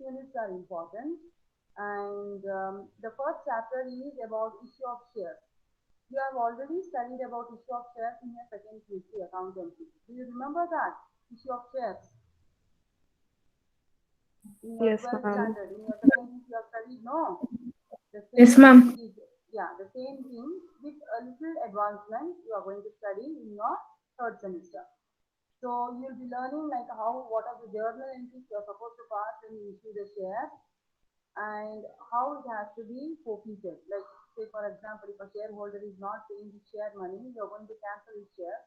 units are important. And the first chapter is about issue of shares. You have already studied about issue of shares in your second QC accountancy. Do you remember that? Issue of shares. In your Yes, 12th ma'am. standard, in your second QC you have studied, no? The Yes, same thing ma'am. is, yeah, the same thing with a little advancement you are going to study in your third semester. So you'll be learning like what are the journal entries you're supposed to pass when you issue the share, and how it has to be forfeited. Like say for example, if a shareholder is not paying the share money, you're going to cancel his share,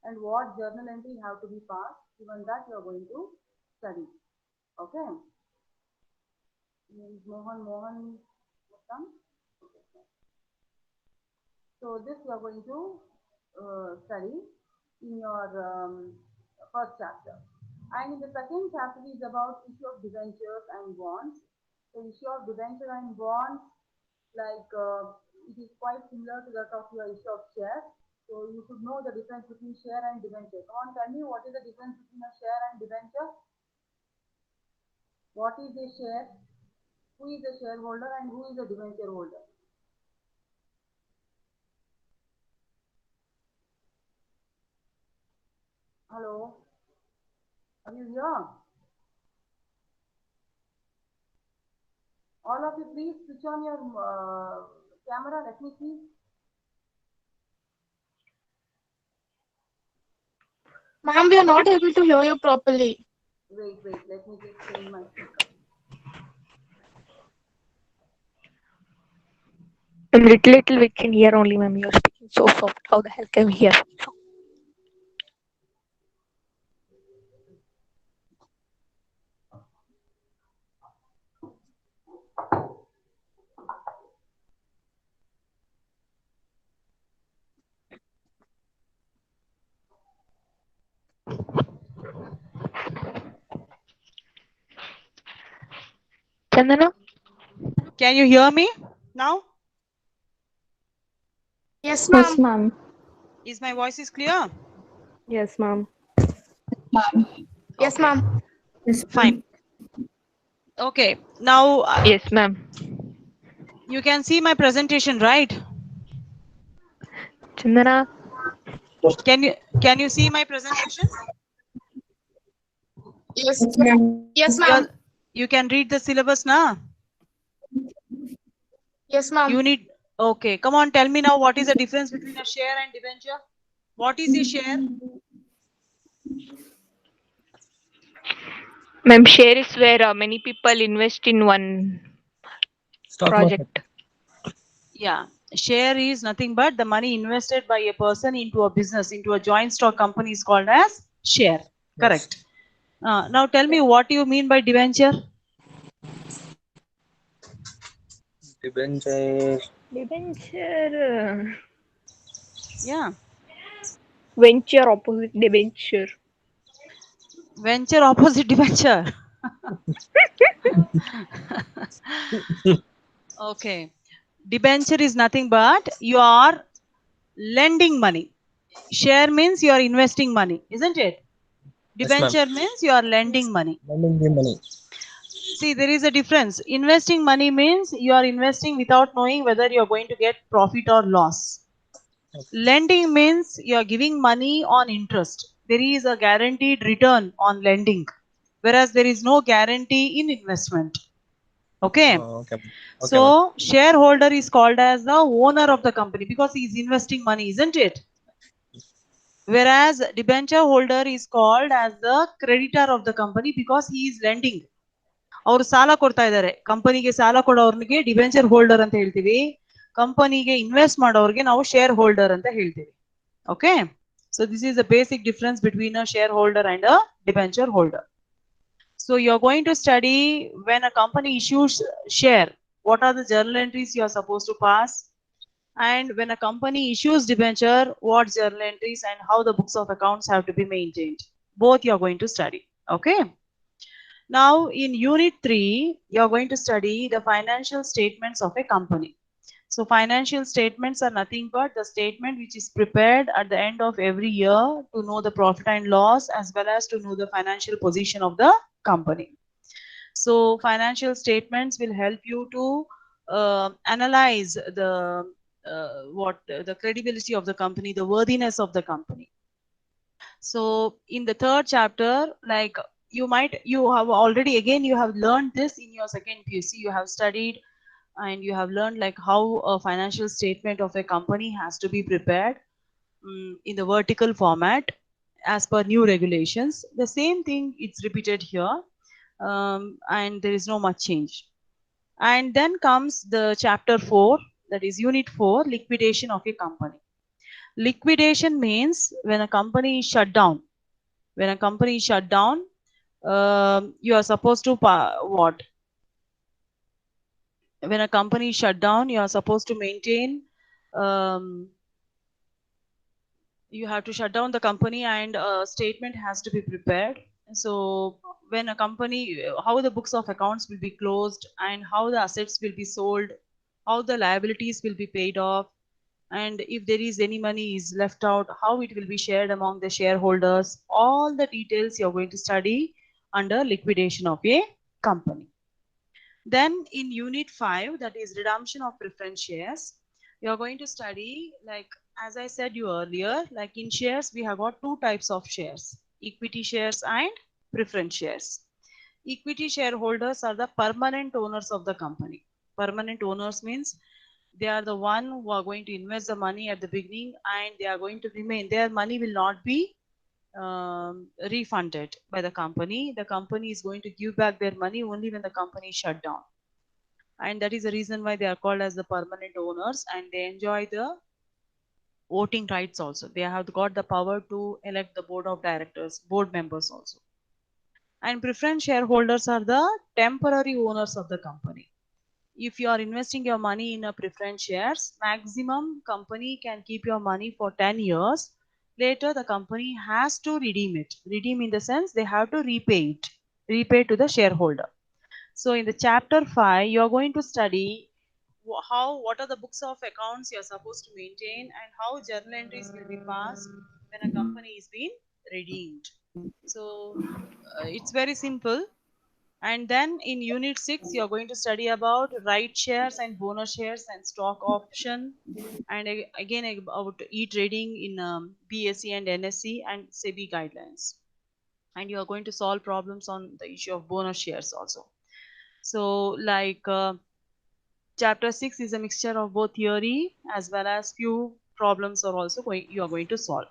and what journal entry have to be passed, even that you're going to study. Okay. Mohan Uttam. Okay. So this you are going to study in your first chapter. And in the second chapter is about issue of debentures and bonds. So issue of debenture and bonds, like it is quite similar to that of your issue of share. So you should know the difference between share and debenture. Come on, tell me what is the difference between a share and debenture? What is a share? Who is a shareholder and who is a debenture holder? Hello? Are you here? All of you, please switch on your camera. Let me see. Ma'am, we are not able to hear you properly. Wait. Let me just change my speaker. Little we can hear only, ma'am. You're speaking so soft. How the hell can we hear? Chandana? Can you hear me now? Yes, Yes, ma'am. ma'am. Is my voice is clear? Yes, ma'am. Yes, Okay, ma'am. Yes, fine. ma'am. Okay, now Yes, ma'am. you can see my presentation, right? Chandana? Can you see my presentation? Yes. Yes, ma'am. Yes, ma'am. You can read the syllabus now. Yes, ma'am. You need, okay, come on, tell me now what is the difference between a share and debenture? What is a share? Ma'am, share is where many people invest in one Stock market. project. Yeah, share is nothing but the money invested by a person into a business, into a joint stock company is called as share. Correct. Now tell me what you mean by debenture. Debenture. Debenture. Yeah, Venture opposite debenture. venture opposite debenture. Okay, debenture is nothing but you are lending money. Share means you are investing money, isn't it? Yes, ma'am. Debenture means you are lending money. Lending the money. See, there is a difference. Investing money means you are investing without knowing whether you are going to get profit or loss. Lending means you are giving money on interest. There is a guaranteed return on lending, whereas there is no guarantee in investment. Okay. Okay. Okay, ma'am. So, shareholder is called as the owner of the company because he is investing money, isn't it? Whereas debenture holder is called as the creditor of the company because he is lending. ಅವರು ಸಾಲ ಕೊಡ್ತಾ ಇದ್ದಾರೆ, ಕಂಪನಿಗೆ ಸಾಲ ಕೊಡೋರ್ನಿಗೆ debenture holder ಅಂತ ಹೇಳ್ತೀವಿ, ಕಂಪನಿಗೆ invest ಮಾಡೋರ್ಗೆ ನಾವು ಶೇರ್ ಹೋಲ್ಡರ್ ಅಂತ ಹೇಳ್ತೀವಿ. Okay, so this is the basic difference between a share holder and a debenture holder. So you are going to study when a company issues share, what are the journal entries you are supposed to pass, and when a company issues debenture, what journal entries and how the books of accounts have to be maintained. Both you are going to study. Okay. Now in unit 3, you are going to study the financial statements of a company. So financial statements are nothing but the statement which is prepared at the end of every year to know the profit and loss as well as to know the financial position of the company. So financial statements will help you to analyze the the credibility of the company, the worthiness of the company. So in the third chapter, like you have already, again, you have learned this in your second PUC. You have studied and you have learned like how a financial statement of a company has to be prepared in the vertical format as per new regulations. The same thing it's repeated here, and there is no much change. And then comes the chapter 4, that is unit 4, liquidation of a company. Liquidation means when a company is shut down. When a company is shut down, you are supposed to what? When a company is shut down, you are supposed to maintain. You have to shut down the company, and a statement has to be prepared. So when a company, how the books of accounts will be closed, and how the assets will be sold, how the liabilities will be paid off, and if there is any money is left out, how it will be shared among the shareholders. All the details you're going to study under liquidation of a company. Then in unit 5, that is redemption of preference shares, you're going to study, like as I said you earlier, like in shares we have got two types of shares, equity shares and preference shares. Equity shareholders are the permanent owners of the company. Permanent owners means they are the one who are going to invest the money at the beginning, and they are going to remain. Their money will not be refunded by the company. The company is going to give back their money only when the company is shut down. And that is the reason why they are called as the permanent owners, and they enjoy the voting rights also. They have got the power to elect the board of directors, board members also. And preference shareholders are the temporary owners of the company. If you are investing your money in a preference shares, maximum company can keep your money for 10 years. Later, the company has to redeem it. Redeem in the sense they have to repay it, repay to the shareholder. So in the chapter 5, you are going to study what are the books of accounts you are supposed to maintain, and how journal entries will be passed when a company is being redeemed. So it's very simple. And then in unit 6, you're going to study about right shares and bonus shares and stock option, and again about e-trading in BSE and NSE and SEBI guidelines. And you are going to solve problems on the issue of bonus shares also. So like chapter 6 is a mixture of both theory as well as few problems are also you are going to solve.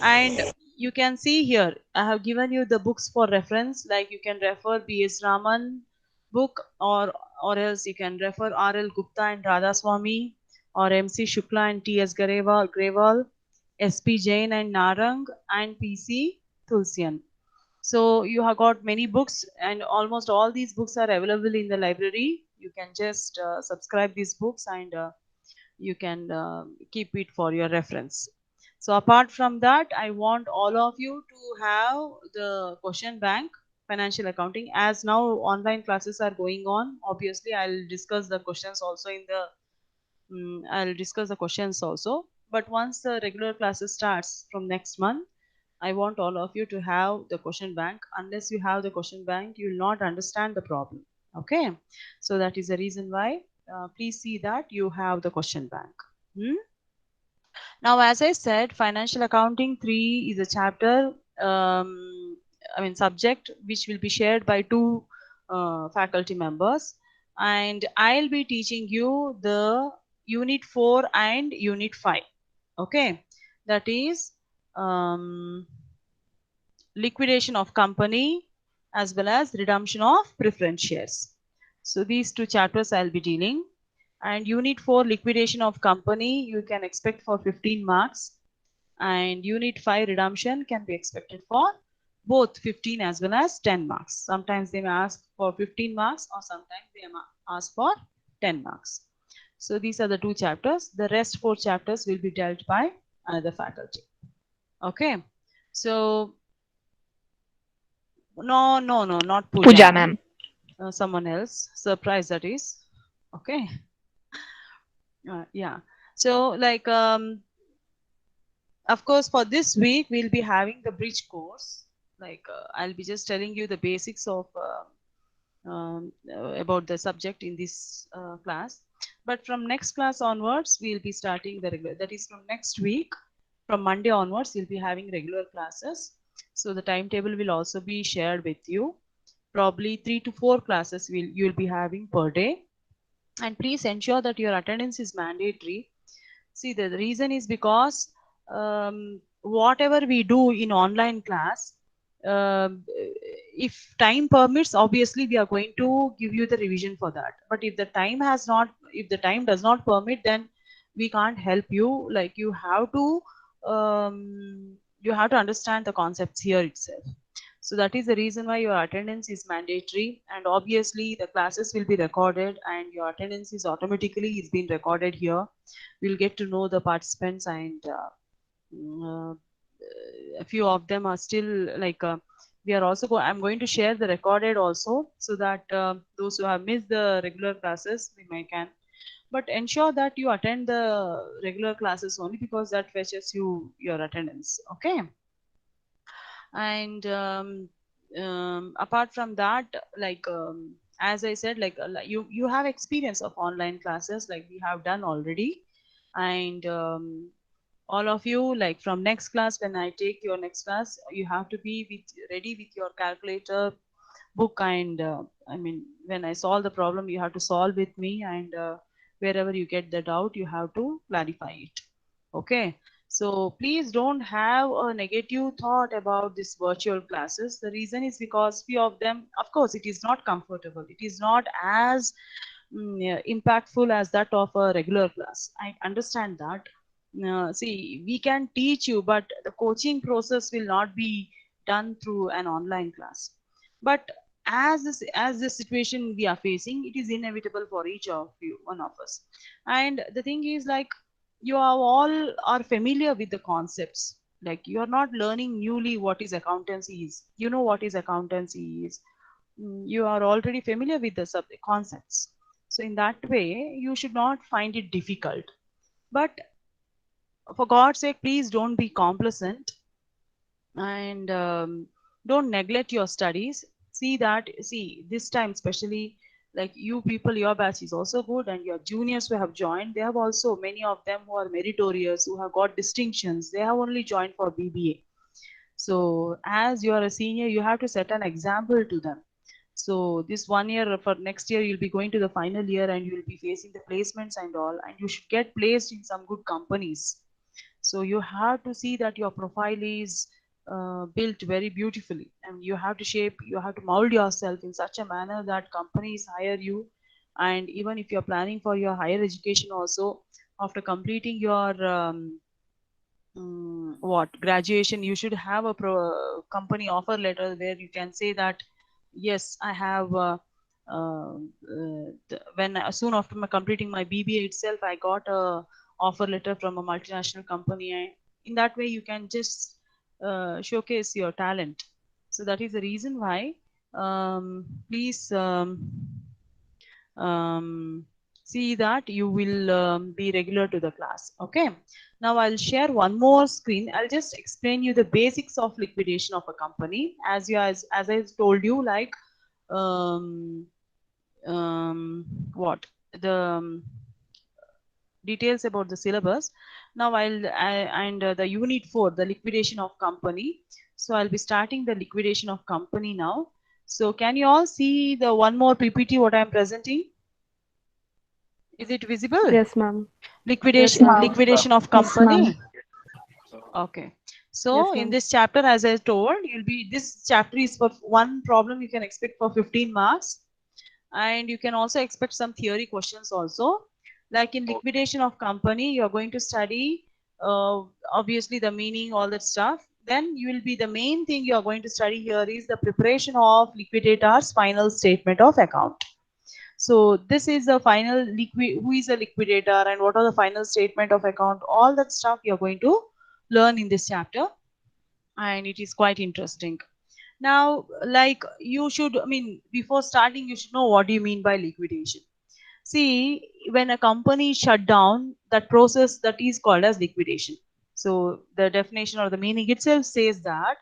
And you can see here, I have given you the books for reference, like you can refer B.S. Raman book, or else you can refer R.L. Gupta and Radhaswamy, or M.C. Shukla and T.S. Grewal, S.P. Jain and Narang, and P.C. Tulsian. So you have got many books, and almost all these books are available in the library. You can just subscribe these books, and you can keep it for your reference. So apart from that, I want all of you to have the question bank, financial accounting. As now online classes are going on, obviously I'll discuss the questions also in the but once the regular classes starts from next month, I want all of you to have the question bank. Unless you have the question bank, you will not understand the problem. Okay, so that is the reason why please see that you have the question bank. Now, as I said, financial accounting 3 is a chapter, subject, which will be shared by 2 faculty members, and I'll be teaching you the unit 4 and unit 5. Okay, that is liquidation of company as well as redemption of preference shares. So these 2 chapters I'll be dealing. And unit 4, liquidation of company, you can expect for 15 marks. And unit 5, redemption, can be expected for both 15 as well as 10 marks. Sometimes they may ask for 15 marks, or sometimes they may ask for 10 marks. So these are the 2 chapters. The rest 4 chapters will be dealt by another faculty. Okay. So no, not Pooja ma'am. Someone else. Surprise, that is. Okay. Yeah. So like of course, for this week we'll be having the bridge course. Like I'll be just telling you the basics of about the subject in this class. But from next class onwards, we'll be starting the regular, that is from next week, from Monday onwards, we'll be having regular classes. So the timetable will also be shared with you. Probably 3 to 4 classes you'll be having per day. And please ensure that your attendance is mandatory. See, the reason is because whatever we do in online class, if time permits, obviously we are going to give you the revision for that. But if the time does not permit, then we can't help you. Like you have to understand the concepts here itself. So that is the reason why your attendance is mandatory, and obviously the classes will be recorded and your attendance is automatically is being recorded here. We'll get to know the participants, and a few of them are still like we are also I'm going to share the recorded also, so that those who have missed the regular classes we may can. But ensure that you attend the regular classes only, because that fetches you your attendance. Okay. And apart from that, like as I said, like you have experience of online classes, like we have done already. And all of you, like from next class, when I take your next class, you have to be ready with your calculator, book, and I mean, when I solve the problem, you have to solve with me, and wherever you get the doubt, you have to clarify it. Okay. So please don't have a negative thought about this virtual classes. The reason is because few of them, of course, it is not comfortable. It is not as impactful as that of a regular class. I understand that. See, we can teach you, but the coaching process will not be done through an online class. But as the situation we are facing, it is inevitable for each of you, one of us. And the thing is, like, you are all are familiar with the concepts. Like, you are not learning newly what is accountancy is. You know what is accountancy is. You are already familiar with the concepts. So in that way, you should not find it difficult. But for God's sake, please don't be complacent, and don't neglect your studies. See this time, especially, like, you people, your batch is also good, and your juniors who have joined, they have also, many of them who are meritorious, who have got distinctions, they have only joined for BBA. So as you are a senior, you have to set an example to them. So this 1 year, for next year, you'll be going to the final year and you'll be facing the placements and all, and you should get placed in some good companies. So you have to see that your profile is built very beautifully, and you have to mold yourself in such a manner that companies hire you. And even if you're planning for your higher education also, after completing your graduation, you should have a company offer letter where you can say that, yes, I have soon after completing my BBA itself, I got a offer letter from a multinational company, and in that way you can just showcase your talent. So that is the reason why please see that you will be regular to the class. Okay. Now I'll share one more screen. I'll just explain you the basics of liquidation of a company. As I told you, like what the details about the syllabus. Now the unit 4, the liquidation of company. So I'll be starting the liquidation of company now. So can you all see the one more PPT what I'm presenting? Is it visible? Yes, ma'am. Liquidation of company. Okay. So Yes, in ma'am. this chapter, as I told, this chapter is for one problem you can expect for 15 marks. And you can also expect some theory questions also. Like in liquidation of company, you're going to study obviously the meaning, all that stuff. Then you will be, the main thing you're going to study here is the preparation of liquidator's final statement of account. So this is the final who is a liquidator and what are the final statement of account, all that stuff you're going to learn in this chapter, and it is quite interesting. Now, like, you should, I mean, before starting, you should know what do you mean by liquidation. See, when a company shut down, that process, that is called as liquidation. So the definition or the meaning itself says that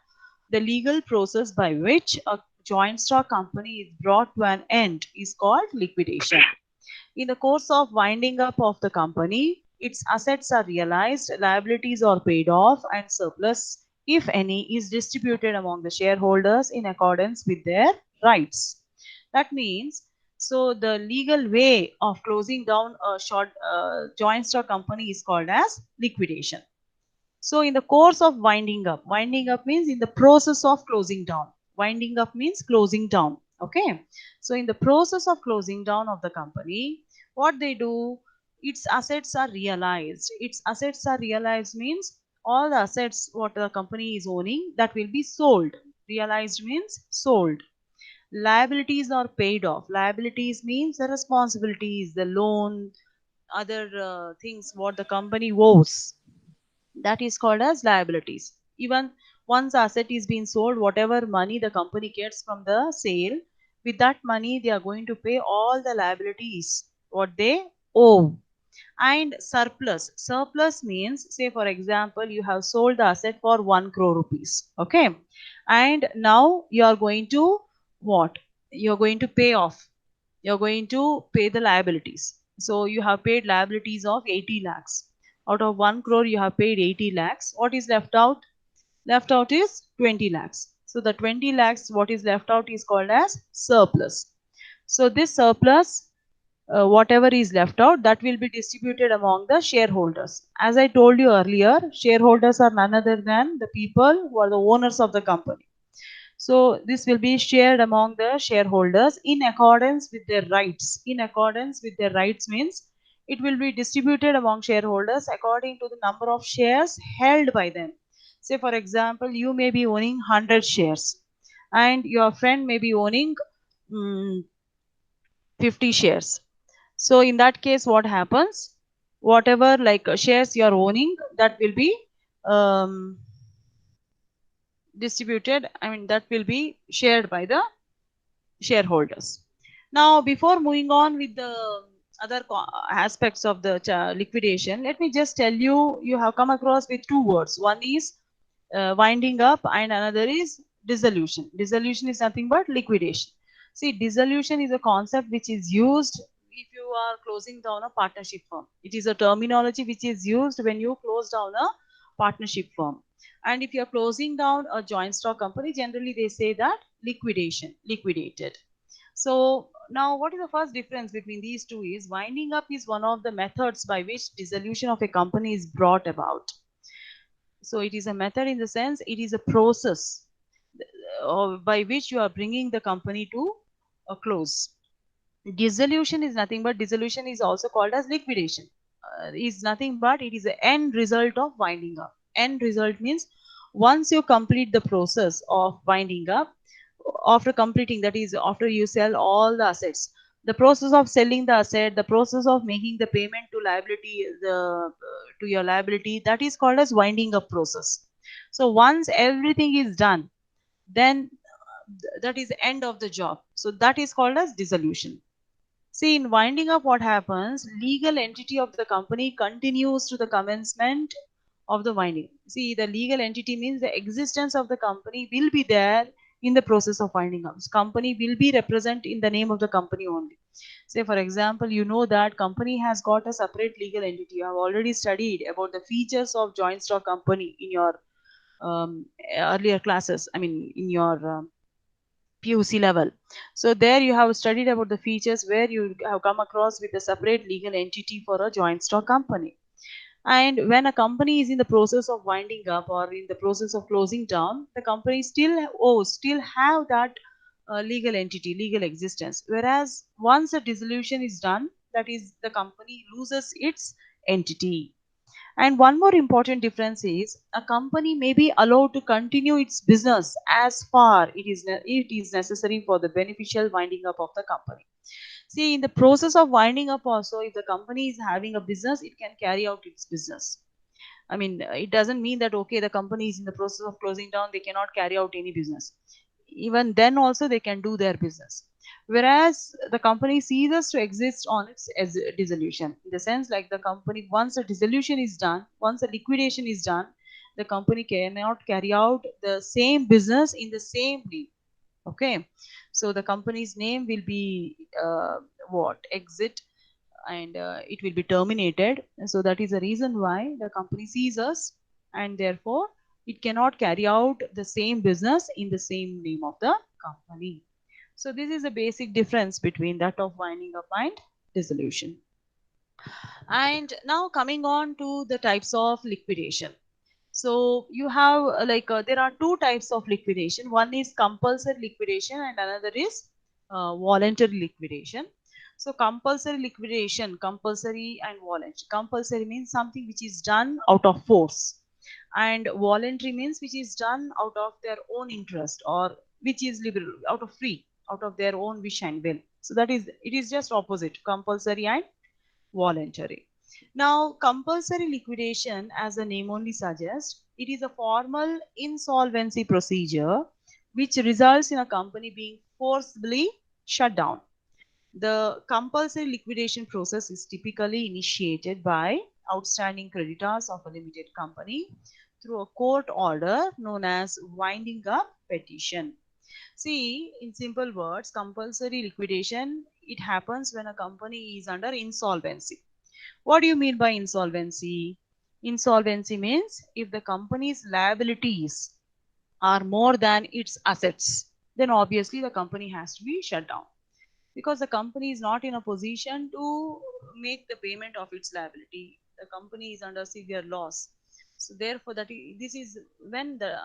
the legal process by which joint stock company is brought to an end is called liquidation. In the course of winding up of the company, its assets are realized, liabilities are paid off, and surplus, if any, is distributed among the shareholders in accordance with their rights. That means, so the legal way of closing down a joint stock company is called as liquidation. So in the course of winding up means in the process of closing down. Winding up means closing down. Okay. So in the process of closing down of the company, what they do, its assets are realized. Its assets are realized means all the assets what the company is owning, that will be sold. Realized means sold. Liabilities are paid off. Liabilities means the responsibilities, the loan, other things what the company owes, that is called as liabilities. Even once asset is being sold, whatever money the company gets from the sale, with that money they are going to pay all the liabilities what they owe. And surplus means, say for example, you have sold the asset for 1 crore rupees, okay, and now you are going to what, you're going to pay off, you're going to pay the liabilities. So you have paid liabilities of 80 lakhs. Out of 1 crore, you have paid 80 lakhs. What is left out? Left out is 20 lakhs. So the 20 lakhs, what is left out is called as surplus. So this surplus, whatever is left out, that will be distributed among the shareholders. As I told you earlier, shareholders are none other than the people who are the owners of the company. So this will be shared among the shareholders in accordance with their rights. In accordance with their rights means it will be distributed among shareholders according to the number of shares held by them. Say for example, you may be owning 100 shares and your friend may be owning 50 shares. So in that case, what happens? Whatever like shares you are owning, that will be distributed, I mean that will be shared by the shareholders. Now before moving on with the other aspects of the liquidation, let me just tell you, you have come across with two words. One is winding up and another is dissolution. Dissolution is nothing but liquidation. See, dissolution is a concept which is used if you are closing down a partnership firm. It is a terminology which is used when you close down a partnership firm. And if you are closing down a joint stock company, generally they say that liquidation, liquidated. So now what is the first difference between these two is winding up is one of the methods by which dissolution of a company is brought about. So it is a method in the sense it is a process by which you are bringing the company to a close. Dissolution is nothing but, dissolution is also called as liquidation, is nothing but it is the end result of winding up. End result means once you complete the process of winding up, after completing, that is after you sell all the assets, the process of selling the asset, the process of making the payment to liability, to your liability, that is called as winding up process. So once everything is done, then that is the end of the job. So that is called as dissolution. See, in winding up, what happens? Legal entity of the company continues to the commencement of the winding. See, the legal entity means the existence of the company will be there in the process of winding up. Company will be represented in the name of the company only. Say, for example, you know that company has got a separate legal entity. You have already studied about the features of joint stock company in your earlier classes. I mean, in your PUC level. So there you have studied about the features where you have come across with a separate legal entity for a joint stock company. And when a company is in the process of winding up or in the process of closing down, the company still have that legal entity, legal existence. Whereas once a dissolution is done, that is the company loses its entity. And one more important difference is a company may be allowed to continue its business as far it is necessary for the beneficial winding up of the company. See, in the process of winding up also, if the company is having a business, it can carry out its business. I mean, it doesn't mean that, okay, the company is in the process of closing down, they cannot carry out any business. Even then also they can do their business. Whereas the company ceases to exist on its dissolution. In the sense like the company, once a dissolution is done, once a liquidation is done, the company cannot carry out the same business in the same name. Okay, so the company's name will be what? Exit, and it will be terminated. So that is the reason why the company ceases, and therefore it cannot carry out the same business in the same name of the company. So this is a basic difference between that of winding up and dissolution. And now coming on to the types of liquidation. So you have there are two types of liquidation. One is compulsory liquidation and another is voluntary liquidation. So compulsory liquidation, compulsory and voluntary. Compulsory means something which is done out of force, and voluntary means which is done out of their own interest, or which is liberal, out of free, out of their own wish and will. So that is, it is just opposite, compulsory and voluntary. Now, compulsory liquidation, as the name only suggests, it is a formal insolvency procedure which results in a company being forcibly shut down. The compulsory liquidation process is typically initiated by outstanding creditors of a limited company through a court order known as winding up petition. See, in simple words, compulsory liquidation, it happens when a company is under insolvency. What do you mean by insolvency? Insolvency means if the company's liabilities are more than its assets, then obviously the company has to be shut down, because the company is not in a position to make the payment of its liability. The company is under severe loss. So therefore, this is when the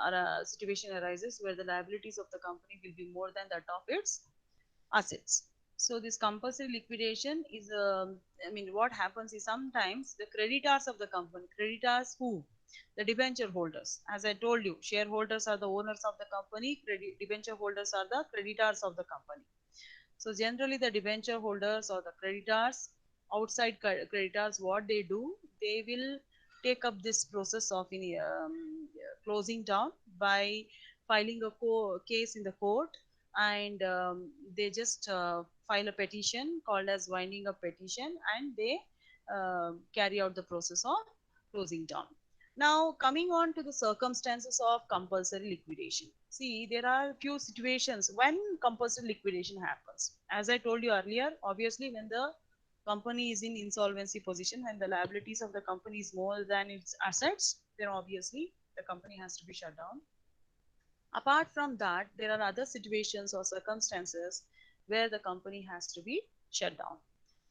situation arises where the liabilities of the company will be more than that of its assets. So this compulsory liquidation is, I mean, what happens is sometimes the creditors of the company, creditors who? The debenture holders. As I told you, shareholders are the owners of the company, debenture holders are the creditors of the company. So generally the debenture holders or the creditors, outside creditors, what they do, they will take up this process of closing down by filing a case in the court, and they just file a petition called as winding up petition, and they carry out the process of closing down. Now, coming on to the circumstances of compulsory liquidation. See, there are few situations when compulsory liquidation happens. As I told you earlier, obviously, when the company is in insolvency position and the liabilities of the company is more than its assets, then obviously the company has to be shut down. Apart from that, there are other situations or circumstances where the company has to be shut down.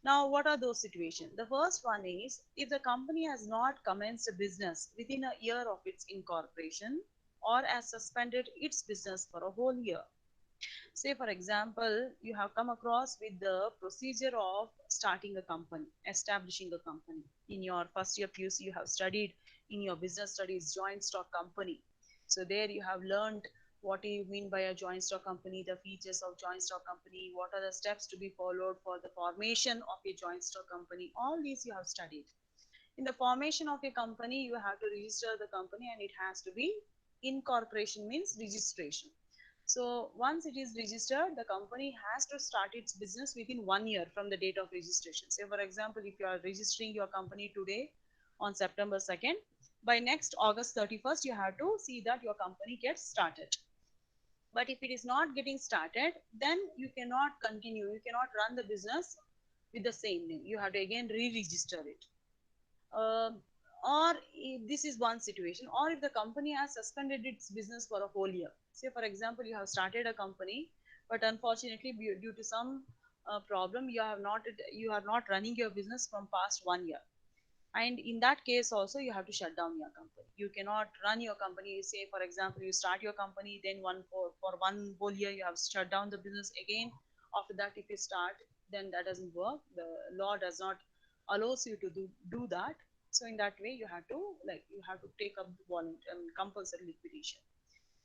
Now, what are those situations? The first one is if the company has not commenced a business within a year of its incorporation, or has suspended its business for a whole year. Say, for example, you have come across with the procedure of starting a company, establishing a company. In your first year PUC, you have studied in your business studies joint stock company. So there you have learned what do you mean by a joint stock company, the features of joint stock company, what are the steps to be followed for the formation of a joint stock company. All these you have studied. In the formation of a company, you have to register the company, and it has to be incorporation, means registration. So once it is registered, the company has to start its business within 1 year from the date of registration. Say, for example, if you are registering your company today on September 2nd, by next August 31st, you have to see that your company gets started. But if it is not getting started, then you cannot continue. You cannot run the business with the same name. You have to again re-register it. Or if this is one situation, or if the company has suspended its business for a whole year. Say, for example, you have started a company, but unfortunately due to some problem, you are not running your business from past 1 year, and in that case also you have to shut down your company. You cannot run your company. Say, for example, you start your company, then for one whole year you have shut down the business again. After that, if you start, then that doesn't work. The law does not allows you to do that. So in that way, you have to take up compulsory liquidation.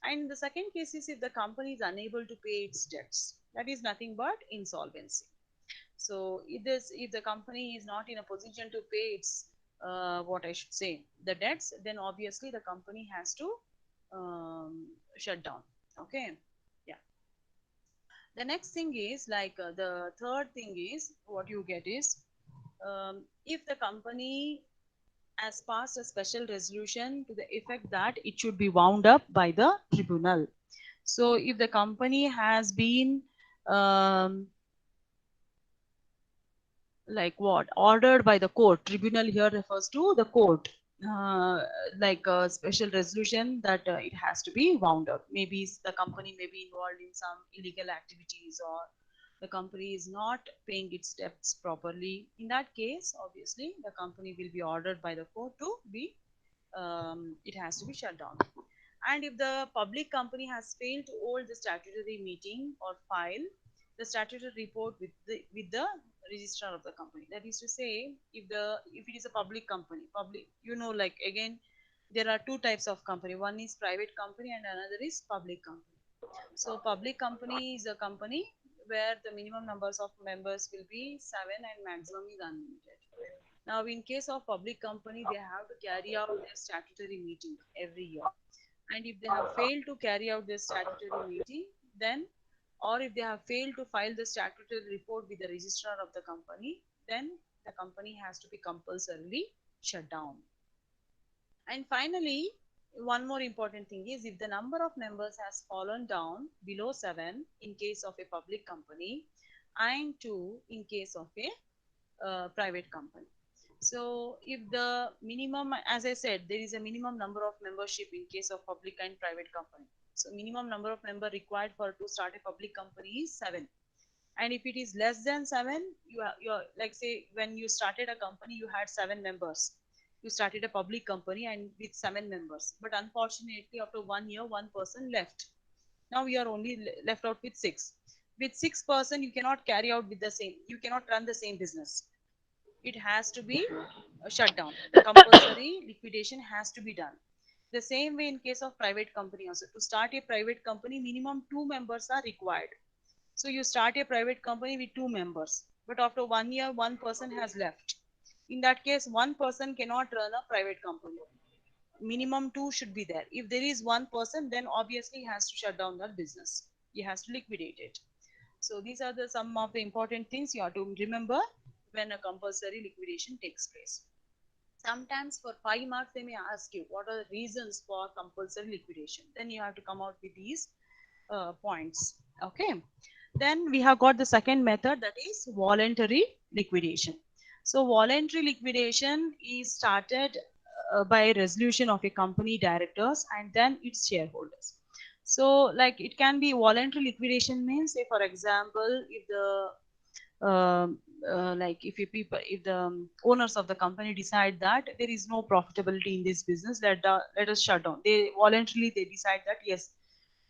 And the second case is if the company is unable to pay its debts. That is nothing but insolvency. So if the company is not in a position to pay its what I should say, the debts, then obviously the company has to shut down. Okay, yeah. The next thing is the third thing is what you get is if the company has passed a special resolution to the effect that it should be wound up by the tribunal. So if the company has been like what, ordered by the court, tribunal here refers to the court, like a special resolution that it has to be wound up. Maybe the company may be involved in some illegal activities, or the company is not paying its debts properly. In that case, obviously, the company will be ordered by the court to be, it has to be shut down. And if the public company has failed to hold the statutory meeting or file the statutory report with the registrar of the company, that is to say, if it is a public company, like again, there are two types of company. One is private company and another is public company. So public company is a company where the minimum numbers of members will be 7 and maximum is unlimited. Now, in case of public company, they have to carry out their statutory meeting every year. And if they have failed to carry out their statutory meeting, then, or if they have failed to file the statutory report with the registrar of the company, then the company has to be compulsorily shut down. And finally, one more important thing is, if the number of members has fallen down below 7 in case of a public company and 2 in case of a private company. So if the minimum, as I said, there is a minimum number of membership in case of public and private company. So minimum number of member required for to start a public company is 7. And if it is less than 7, you're like, say, when you started a company, you had 7 members. You started a public company and with 7 members. But unfortunately, after 1 year, one person left. Now you are only left out with 6. With 6 person, you cannot carry out with the same. You cannot run the same business. It has to be shut down. Compulsory liquidation has to be done. The same way in case of private company also. To start a private company, minimum 2 members are required. So you start a private company with 2 members, but after 1 year, one person has left. In that case, one person cannot run a private company. Minimum 2 should be there. If there is one person, then obviously he has to shut down that business. He has to liquidate it. So these are some of the important things you have to remember when a compulsory liquidation takes place. Sometimes for 5 marks, they may ask you, what are the reasons for compulsory liquidation? Then you have to come out with these points. Okay. Then we have got the second method, that is voluntary liquidation. So voluntary liquidation is started by resolution of a company directors and then its shareholders. So like it can be voluntary liquidation means, say for example, if the like if the owners of the company decide that there is no profitability in this business, let us shut down. They voluntarily decide that yes,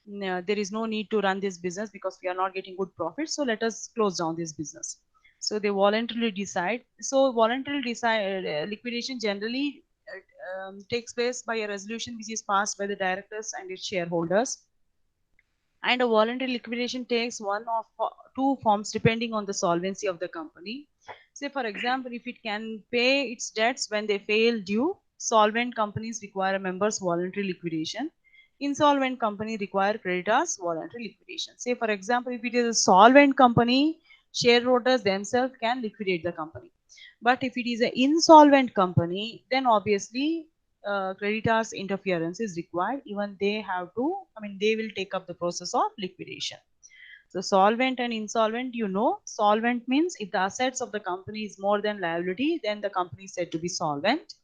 no, there is no need to run this business because we are not getting good profit, so let us close down this business. So they voluntarily decide. So voluntary liquidation generally takes place by a resolution which is passed by the directors and its shareholders. And a voluntary liquidation takes one of two forms depending on the solvency of the company. Say for example, if it can pay its debts when they fail due, solvent companies require a members voluntary liquidation. Insolvent company require creditors voluntary liquidation. Say for example, if it is a solvent company, shareholders themselves can liquidate the company. But if it is an insolvent company, then obviously creditors interference is required. Even they have to, they will take up the process of liquidation. So solvent and insolvent, solvent means if the assets of the company is more than liability, then the company is said to be solvent.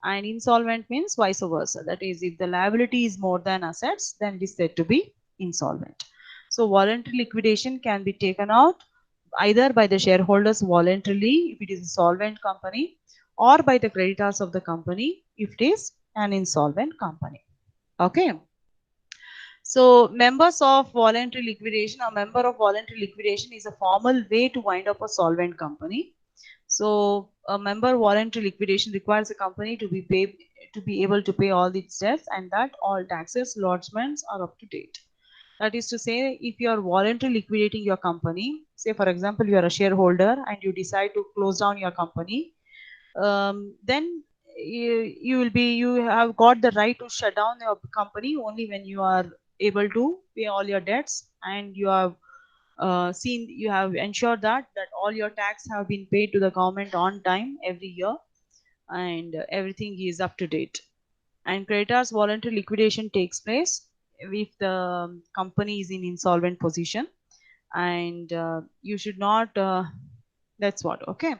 And insolvent means vice versa. That is, if the liability is more than assets, then it is said to be insolvent. So voluntary liquidation can be taken out either by the shareholders voluntarily if it is a solvent company, or by the creditors of the company if it is an insolvent company. Okay. So members of voluntary liquidation, a member of voluntary liquidation is a formal way to wind up a solvent company. So a member voluntary liquidation requires a company to be able to pay all its debts and that all taxes, lodgements are up to date. That is to say, if you are voluntarily liquidating your company, say for example, you are a shareholder and you decide to close down your company, then you have got the right to shut down your company only when you are able to pay all your debts and you have you have ensured that all your tax have been paid to the government on time every year and everything is up to date. And creditors voluntary liquidation takes place if the company is in insolvent position, and you should not. That's what. Okay.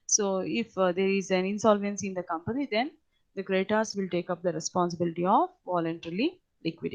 So if there is an insolvency in the company, then the creditors will take up the responsibility of voluntarily liquidating.